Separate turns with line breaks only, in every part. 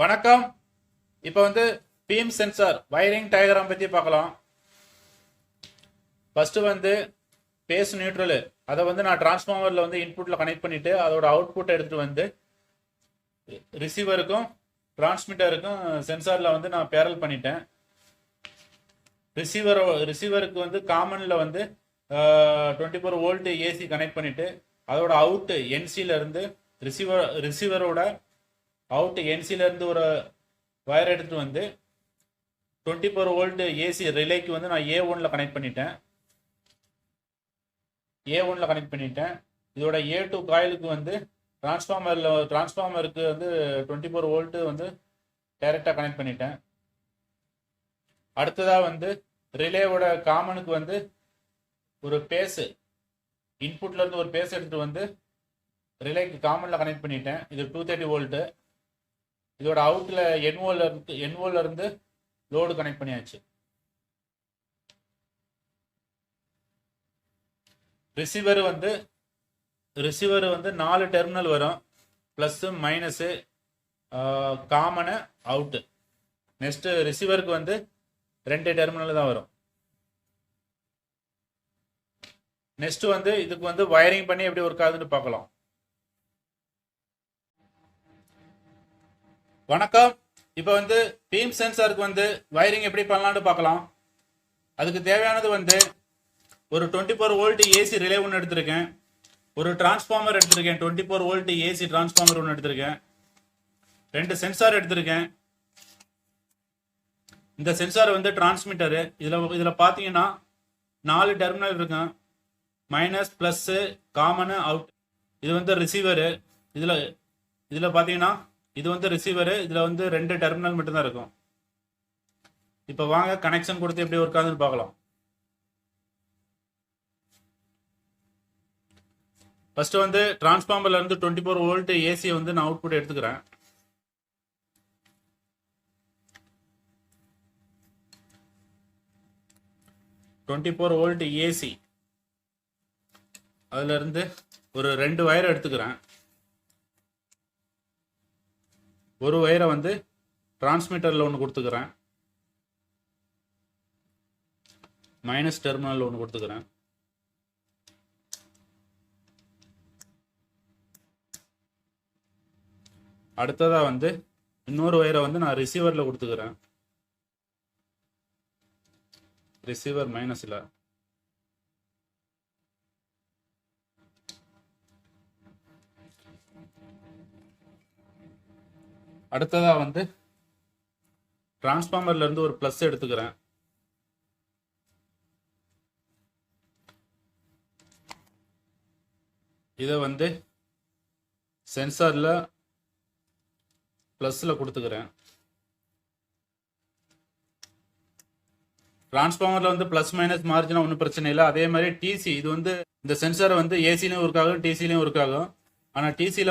வணக்கம். இப்போ beam sensor wiring diagram பற்றி பார்க்கலாம். ஃபஸ்ட்டு பேஸ் நியூட்ரல் அதை நான் டிரான்ஸ்ஃபார்மரில் இன்புட்டில் கனெக்ட் பண்ணிவிட்டு அதோட அவுட்புட் எடுத்துகிட்டு ரிசீவருக்கும் டிரான்ஸ்மிட்டருக்கும் சென்சாரில் நான் பேரல் பண்ணிட்டேன். ரிசீவருக்கு காமனில் 24 வோல்ட் ஏசி கனெக்ட் பண்ணிவிட்டு அதோட அவுட்டு என்சியிலேருந்து ரிசீவரோட அவுட் என்சியிலேருந்து ஒரு வயர் எடுத்துகிட்டு 24 வோல்ட் ஏசி ரிலேக்கு நான் A1ல் கனெக்ட் பண்ணிட்டேன். இதோட A2 காயிலுக்கு டிரான்ஸ்ஃபார்மருக்கு 24 வோல்ட்டு டைரெக்டாக கனெக்ட் பண்ணிட்டேன். அடுத்ததாக ரிலேவோட காமனுக்கு ஒரு பேஸு இன்புட்லேருந்து ஒரு பேஸ் எடுத்துகிட்டு ரிலேக்கு காமனில் கனெக்ட் பண்ணிட்டேன். இது 230 வோல்ட்டு. இதோட அவுட்டில் என்ஓல இருந்து லோடு கனெக்ட் பண்ணியாச்சு. ரிசீவர் 4 டெர்மினல் வரும், plus minus common out. Next ரிசீவருக்கு 2 டெர்மினல் தான் வரும். நெக்ஸ்ட் இதுக்கு வயரிங் பண்ணி எப்படி ஒர்க் ஆகுதுன்னு பார்க்கலாம். வணக்கம். இப்போ பீம் சென்சாருக்கு வயரிங் எப்படி பண்ணலான்னு பார்க்கலாம். அதுக்கு தேவையானது ஒரு 24 வோல்ட் ஏசி ரிலே ஒன்று எடுத்திருக்கேன், ஒரு டிரான்ஸ்ஃபார்மர் எடுத்திருக்கேன், 24 வோல்ட் ஏசி டிரான்ஸ்ஃபார்மர் ஒன்று எடுத்திருக்கேன், 2 சென்சார் எடுத்திருக்கேன். இந்த சென்சார் டிரான்ஸ்மிட்டரு. இதில் பார்த்தீங்கன்னா 4 டெர்மினல் இருக்கும், மைனஸ் ப்ளஸ் காமனு அவுட். இது ரிசீவரு. இதில் பார்த்தீங்கன்னா இது ரிசீவரு. இதில் 2 டெர்மினல் மட்டும்தான் இருக்கும். இப்போ வாங்க கனெக்ஷன் கொடுத்து எப்படி ஒர்க் ஆகுதுன்னு பார்க்கலாம். ஃபர்ஸ்ட் டிரான்ஸ்ஃபார்மர்ல இருந்து 24 வோல்ட் ஏசியை நான் அவுட்புட் எடுத்துக்கிறேன். வோல்ட் ஏசி அதுல இருந்து ஒரு 2 வயர் எடுத்துக்கிறேன். ஒரு வயரை டிரான்ஸ்மிட்டரில் ஒன்று கொடுத்துக்கிறேன், மைனஸ் டெர்மினல் ஒன்று கொடுத்துக்கிறேன். அடுத்ததாக இன்னொரு வயரை நான் ரிசீவரில் கொடுத்துக்கிறேன், ரிசீவர் மைனஸில். அடுத்ததாக டிரான்ஸ்ஃபார்மர்ல இருந்து ஒரு பிளஸ் எடுத்துக்கிறேன். இதை சென்சார்ல பிளஸ்ல கொடுத்துக்கிறேன். டிரான்ஸ்ஃபார்மர்ல பிளஸ் மைனஸ் மார்ஜினா ஒன்றும் பிரச்சனை இல்லை. அதே மாதிரி டிசி இது இந்த சென்சார் ஏசிலையும் ஒர்க் ஆகும், டிசிலையும் ஒர்க் ஆகும். ஆனால் டிசியில்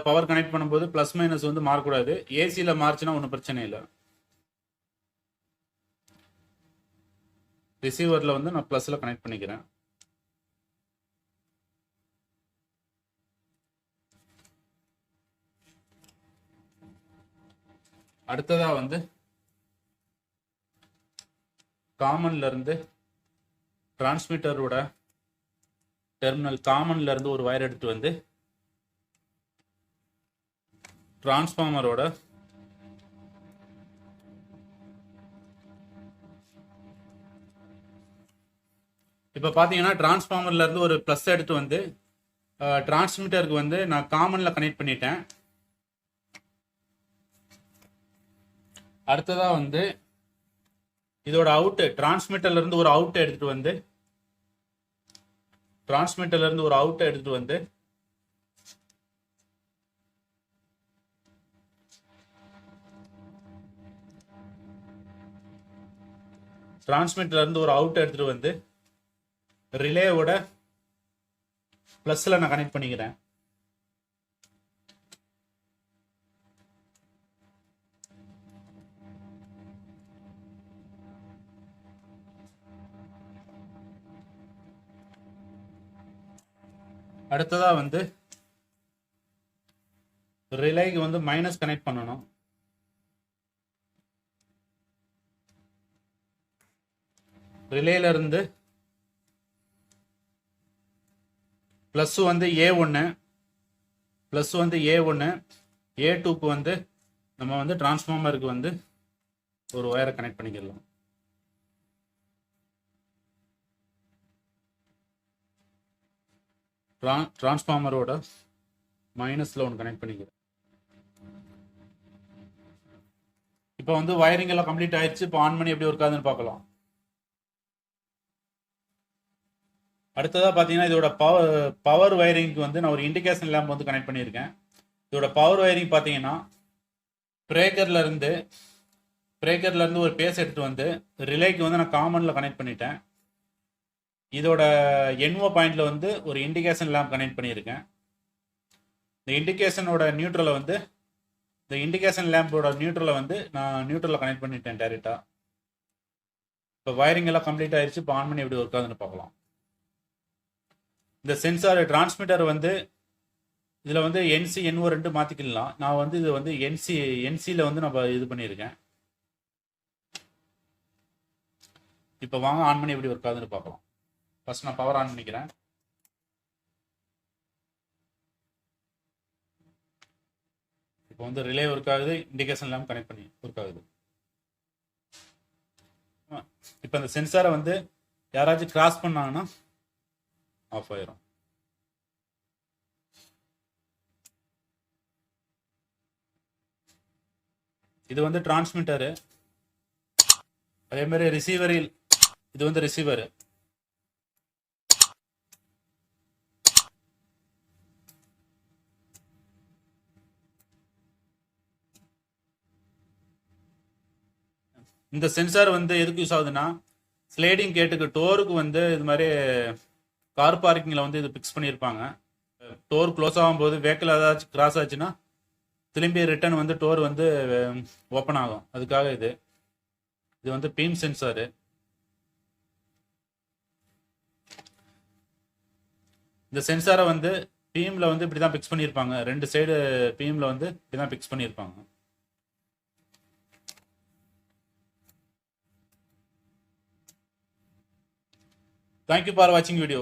பவர் கனெக்ட் பண்ணும்போது ப்ளஸ் மைனஸ் மாறக்கூடாது. ஏசியில் மார்ச்சுனா ஒன்றும் பிரச்சனை இல்லை. ரிசீவரில் நான் ப்ளஸில் கனெக்ட் பண்ணிக்கிறேன். அடுத்ததாக காமன்ல இருந்து டிரான்ஸ்மிட்டரோட டெர்மினல் காமன்ல இருந்து ஒரு வயர் எடுத்து டிரான்ஸ்ஃபார்மரோட இப்போ பார்த்தீங்கன்னா டிரான்ஸ்ஃபார்மர்ல இருந்து ஒரு ப்ளஸ் எடுத்து டிரான்ஸ்மிட்டருக்கு நான் காமன்ல கனெக்ட் பண்ணிட்டேன். அடுத்ததாக இதோட அவுட்டு டிரான்ஸ்மிட்டர்ல இருந்து ஒரு அவுட் எடுத்துட்டு டிரான்ஸ்மிட்டர்ல இருந்து ஒரு அவுட் எடுத்துட்டு ரிலேவோட பிளஸ்ல நான் கனெக்ட் பண்ணிக்கிறேன். அடுத்ததா ரிலேக்கு மைனஸ் கனெக்ட் பண்ணணும். ரிலேல இருந்து ப்ளஸ் வந்து A1 ப்ளஸ் வந்து A1 A2க்கு வந்து நம்ம வந்து டிரான்ஸ்ஃபார்மருக்கு வந்து ஒரு ஒயரை கனெக்ட் பண்ணிக்கலாம். டிரான்ஸ்ஃபார்மரோட மைனஸில் ஒன்று கனெக்ட் பண்ணிக்கிறேன். இப்போ வந்து வயரிங் எல்லாம் கம்ப்ளீட் ஆயிடுச்சு. இப்போ ஆன் பண்ணி எப்படி ஒர்க் ஆகுதுன்னு பார்க்கலாம். அடுத்ததாக பார்த்தீங்கன்னா இதோட பவர் வயரிங்க்கு வந்து நான் ஒரு இண்டிகேஷன் லேம்ப் வந்து கனெக்ட் பண்ணியிருக்கேன். இதோட பவர் வயரிங் பார்த்தீங்கன்னா பிரேக்கர்ல இருந்து ஒரு பேஸ் எடுத்துட்டு வந்து ரிலேக்கு வந்து நான் காமன்ல கனெக்ட் பண்ணிட்டேன். இதோட NO பாயிண்ட்ல வந்து ஒரு இண்டிகேஷன் லேம்ப் கனெக்ட் பண்ணியிருக்கேன். இந்த இண்டிகேஷனோட நியூட்ரலை வந்து நான் நியூட்ரலில் கனெக்ட் பண்ணிட்டேன் டைரெக்டாக. இப்போ வயரிங் எல்லாம் கம்ப்ளீட் ஆயிடுச்சு. இப்போ ஆன் பண்ணி எப்படி ஒர்க் ஆகுதுன்னு பார்க்கலாம். இந்த சென்சார் டிரான்ஸ்மிட்டர் வந்து இதில் வந்து NC NO 2 மாற்றிக்கலாம். நான் வந்து இது வந்து NCயில் வந்து நம்ம இது பண்ணியிருக்கேன். இப்போ வாங்க ஆன் பண்ணி எப்படி ஒர்க் ஆகுதுன்னு பார்க்கலாம். ஃபர்ஸ்ட் நான் பவர் ஆன் பண்ணிக்கிறேன். இப்போ வந்து ரிலே ஒர்க் ஆகுது, இண்டிகேஷன் லேம்ப் கனெக்ட் பண்ணி ஒர்க் ஆகுது. இப்போ அந்த சென்சாரை வந்து யாராச்சும் கிராஸ் பண்ணாங்கன்னா ஆஃப் ஆயிரும். இது வந்து டிரான்ஸ்மிட்டரு. அதே மாதிரி ரிசீவரில் இது வந்து ரிசீவர். இந்த சென்சார் வந்து எதுக்கு யூஸ் ஆகுதுன்னா ஸ்லைடிங் கேட்டுக்கு டோருக்கு வந்து இது மாதிரி கார் பார்க்கிங்கில் வந்து இது ஃபிக்ஸ் பண்ணியிருப்பாங்க. டோர் க்ளோஸ் ஆகும்போது வெஹிக்கிள் ஏதாச்சும் கிராஸ் ஆச்சுன்னா திரும்பி ரிட்டர்ன் வந்து டோர் வந்து ஓப்பன் ஆகும். அதுக்காக இது வந்து பீம் சென்சாரு. இந்த சென்சாரை வந்து பீமில் வந்து இப்படி தான் ஃபிக்ஸ் பண்ணியிருப்பாங்க. 2 சைடு பீமில் வந்து இப்படி தான் ஃபிக்ஸ் பண்ணியிருப்பாங்க. Thank you for watching video.